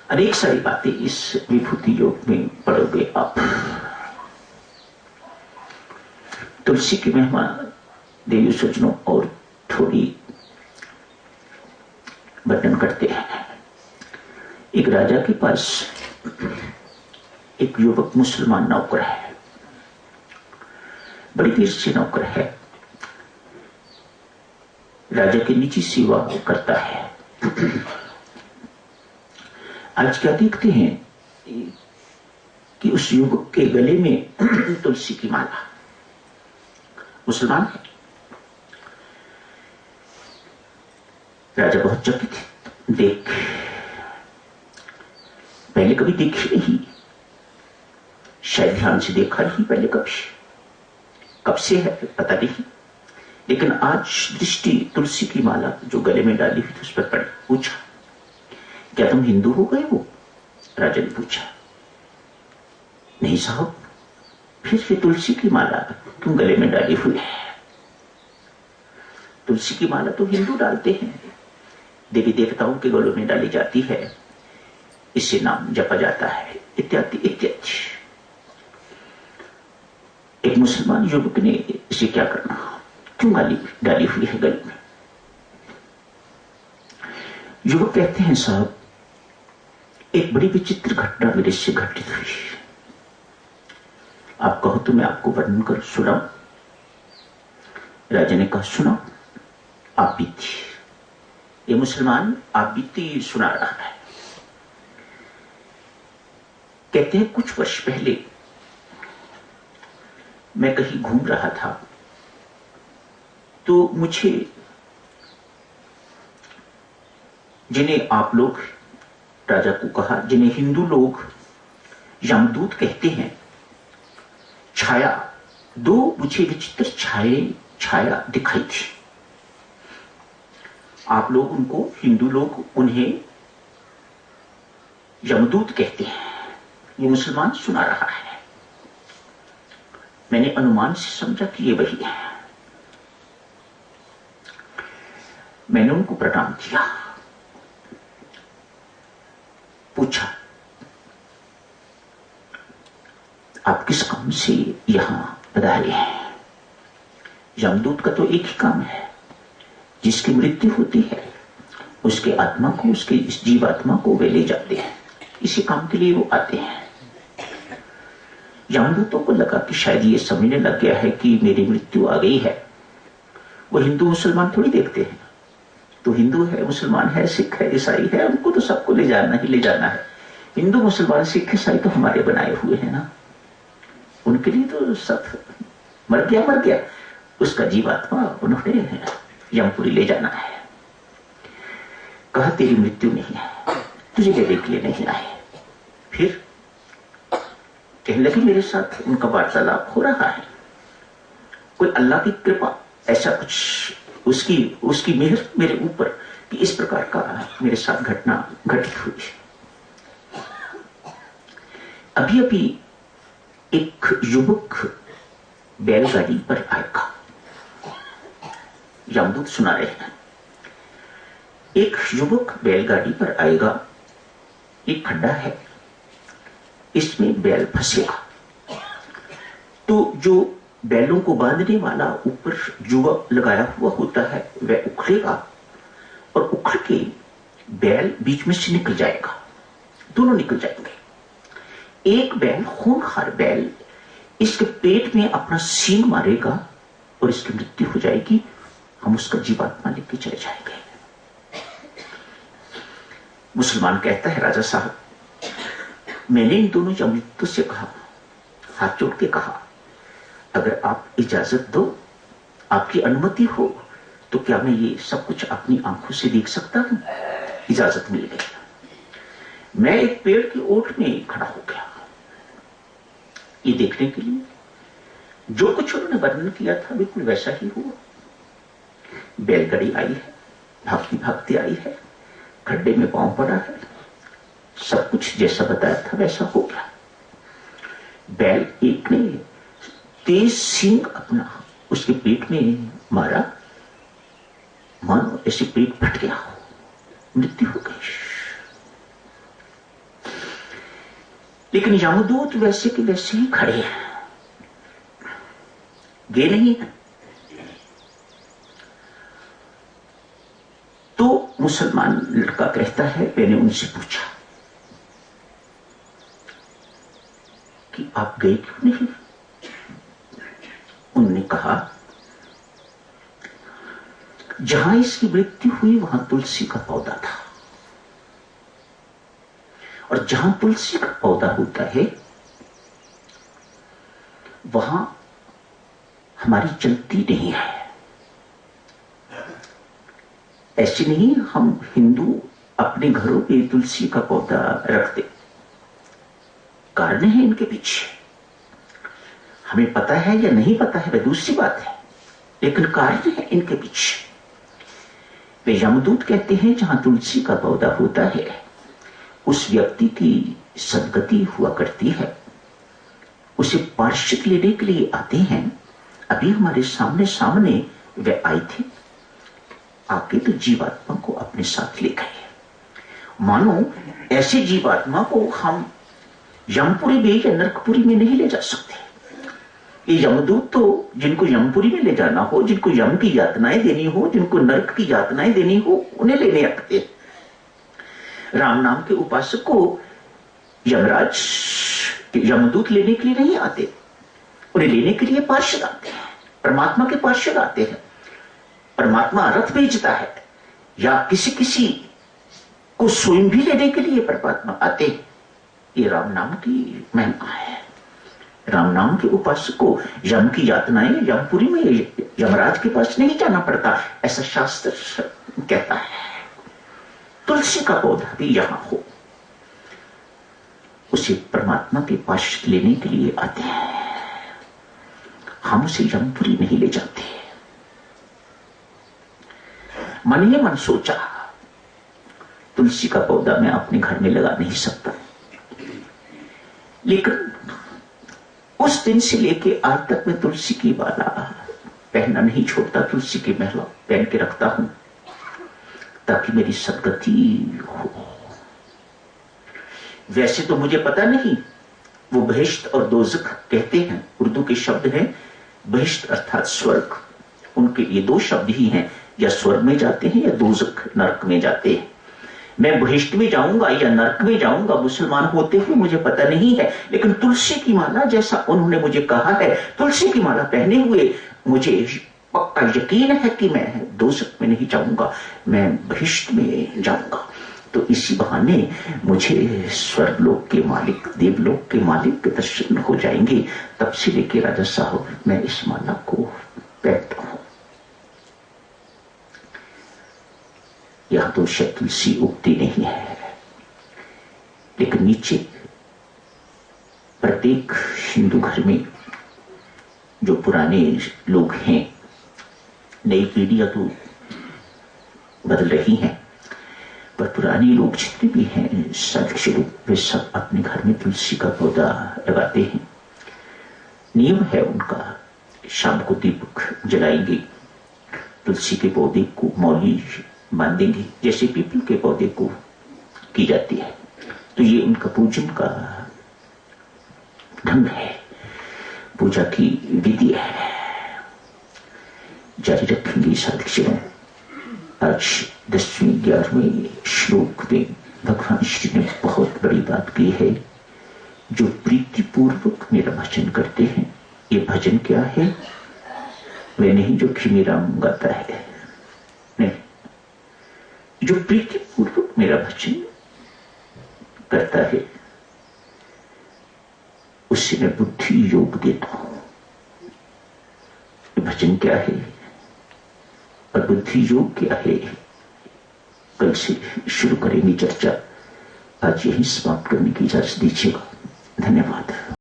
अनेक सारी बातें इस विभूति योग में पढ़ोगे आप। तुलसी की महिमा देवी सज्जनों और थोड़ी वर्णन करते हैं। एक राजा के पास एक युवक मुसलमान नौकर है, बड़ी देर से नौकर है, राजा की निजी सेवा करता है। आज क्या देखते हैं कि उस युवक के गले में तुलसी की माला, मुसलमान है। राजा बहुत चकित देख, पहले कभी देखी नहीं, शायद ध्यान से देखा नहीं पहले कभी, कब से है पता नहीं, लेकिन आज दृष्टि तुलसी की माला जो गले में डाली हुई थी उस पर पड़ी। पूछा, क्या तुम हिंदू हो गए हो? राजा ने पूछा। नहीं साहब, फिर ये तुलसी की माला क्यों गले में डाली हुई है? तुलसी की माला तो हिंदू डालते हैं, देवी देवताओं के गलों में डाली जाती है, इससे नाम जपा जाता है, इत्यादि इत्यादि। एक मुसलमान युवक ने इसे क्या करना, क्यों डाली हुई है गले में? युवक कहते हैं, साहब एक बड़ी विचित्र घटना मेरे से घटित हुई, आप कहो तो मैं आपको वर्णन कर सुनाऊं? राजा ने कहा, सुनाओ। आप बीती, ये मुसलमान आप बीती सुना रहा है। कहते हैं, कुछ वर्ष पहले मैं कहीं घूम रहा था तो मुझे, जिन्हें आप लोग, राजा को कहा, जिन्हें हिंदू लोग यमदूत कहते हैं, छाया, दो मुझे विचित्र छाया दिखाई थी। आप लोग उनको, हिंदू लोग उन्हें यमदूत कहते हैं। ये मुसलमान सुना रहा है। मैंने अनुमान से समझा कि ये वही है। मैंने उनको प्रणाम किया, पूछा, आप किस काम से यहां पधारे हैं? यमदूत का तो एक ही काम है, जिसकी मृत्यु होती है उसके आत्मा को, उसके इस जीवात्मा को वे ले जाते हैं, इसी काम के लिए वो आते हैं। यमदूतों को लगा कि शायद ये समझने लग गया है कि मेरी मृत्यु आ गई है। वो हिंदू मुसलमान थोड़ी देखते हैं, तो हिंदू है, मुसलमान है, सिख है, ईसाई है, उनको तो सबको ले जाना ही ले जाना है। हिंदू मुसलमान सिख ईसाई तो हमारे बनाए हुए हैं ना, उनके लिए तो सब मर गया, उसका जीवात्मा उन्होंने यमपुरी ले जाना है। कहा, तेरी मृत्यु नहीं है, तुझे लेने के लिए नहीं आए। फिर कहने लगे, मेरे साथ उनका वार्तालाप हो रहा है, कोई अल्लाह की कृपा, ऐसा कुछ उसकी मेहर मेरे ऊपर कि इस प्रकार का मेरे साथ घटना घटित हुई। अभी अभी एक युवक बैलगाड़ी पर आएगा, यमदूत सुना रहे हैं, एक युवक बैलगाड़ी पर आएगा, एक खड्डा है, इसमें बैल फंसेगा, तो जो बैलों को बांधने वाला ऊपर जुआ लगाया हुआ होता है वह उखड़ेगा, और उखड़ के बैल बीच में से निकल जाएगा, दोनों निकल जाएंगे। एक बैल, खूंखार बैल, इसके पेट में अपना सींग मारेगा और इसकी मृत्यु हो जाएगी, हम उसका जीवात्मा लेके चले जाएंगे। मुसलमान कहता है, राजा साहब मैंने इन दोनों यमदूतों से कहा, हाथ जोड़ के कहा, अगर आप इजाजत दो, आपकी अनुमति हो, तो क्या मैं ये सब कुछ अपनी आंखों से देख सकता हूं? इजाजत मिल गई। मैं एक पेड़ की ओट में खड़ा हो गया, ये देखने के लिए जो कुछ उन्होंने वर्णन किया था बिल्कुल वैसा ही हुआ। बैलगाड़ी आई है, भागती भागती आई है, खड्डे में पांव पड़ा है, सब कुछ जैसा बताया था वैसा हो गया। बैल एक ने तेज सींग अपना उसके पेट में मारा, मानो ऐसे पेट फट गया हो, मृत्यु हो गई। लेकिन यमदूत वैसे के वैसे ही खड़े हैं, गे नहीं है। तो मुसलमान लड़का कहता है, मैंने उनसे पूछा कि आप गए क्यों नहीं? उन्होंने कहा, जहां इसकी मृत्यु हुई वहां तुलसी का पौधा था, और जहां तुलसी का पौधा होता है वहां हमारी चलती नहीं है। ऐसे नहीं हम हिंदू अपने घरों में तुलसी का पौधा रखते, कारण है इनके पीछे। हमें पता है या नहीं पता है वह दूसरी बात है, लेकिन कारण है इनके पीछे। वे यमदूत कहते हैं जहां तुलसी का पौधा होता है उस व्यक्ति की सदगति हुआ करती है, उसे पार्षद लेने के लिए आते हैं। अभी हमारे सामने वे आए थे, आके तो जीवात्मा को अपने साथ ले गए। मानो ऐसे जीवात्मा को हम यमपुरी में या नरकपुरी में नहीं ले जा सकते। ये यमदूत तो जिनको यमपुरी में ले जाना हो, जिनको यम की यातनाएं देनी हो, जिनको नरक की यातनाएं देनी हो, उन्हें लेने आते। राम नाम के उपासक को यमराज यमदूत लेने के लिए नहीं आते, उन्हें लेने के लिए पार्षद आते हैं, परमात्मा के पार्षद आते हैं। परमात्मा रथ भेजता है या किसी को स्वयं भी लेने के लिए परमात्मा आते। ये राम नाम की महिमा है। राम नाम के उपासक को यम की यातनाएं यमपुरी में यमराज के पास नहीं जाना पड़ता, ऐसा शास्त्र कहता है। तुलसी का पौधा भी यहां हो, उसे परमात्मा के पास लेने के लिए आते हैं, हम उसे यमपुरी नहीं ले जाते। मन ही मन सोचा, तुलसी का पौधा मैं अपने घर में लगा नहीं सकता, लेकिन उस दिन से लेके आज तक मैं तुलसी की माला पहनना नहीं छोड़ता, तुलसी की माला पहन के रखता हूं ताकि मेरी सदगति हो। वैसे तो मुझे पता नहीं वो बहिश्त और दोज़ख कहते हैं, उर्दू के शब्द हैं। बहिश्त अर्थात स्वर्ग, उनके ये दो शब्द ही हैं, या स्वर्ग में जाते हैं या दोज़ख नरक में जाते हैं। मैं बहिश्त में जाऊंगा या नरक में जाऊंगा मुसलमान होते हुए मुझे पता नहीं है, लेकिन तुलसी की माला जैसा उन्होंने मुझे कहा है, तुलसी की माला पहने हुए मुझे पक्का यकीन है कि मैं दोज़ख में नहीं जाऊंगा, मैं बहिश्त में जाऊंगा। तो इसी बहाने मुझे स्वर्गलोक के मालिक, देवलोक के मालिक के दर्शन हो जाएंगे। तब से लेके राजा साहब मैं इस माला को पहनता हूं। यहां तो शायद तुलसी उगती नहीं है, लेकिन नीचे प्रत्येक हिंदू घर में जो पुराने लोग हैं, नई पीढ़ियां तो बदल रही हैं, पर पुराने लोग जितने भी हैं साधक लोग, वे सब अपने घर में तुलसी का पौधा लगाते हैं। नियम है उनका, शाम को दीपक जलाएंगे, तुलसी के पौधे को मौली बांधेंगे जैसे पीपल के पौधे को की जाती है। तो ये उनका पूजन का ढंग है, पूजा की विधि है। जारी रखेंगे साधक सेवा। आज 10वें 11वें श्लोक में भगवान श्री ने बहुत बड़ी बात की है। जो प्रीति पूर्वक मेरा भजन करते हैं, ये भजन क्या है? वे नहीं जो खिमी राम गाता है, नहीं, जो प्रीति पूर्वक मेरा भजन करता है उससे मैं बुद्धि योग देता हूं। भजन क्या है और बुद्धि योग क्या है, कल से शुरू करेंगे चर्चा। आज यही समाप्त करने की इजाजत दीजिएगा। धन्यवाद।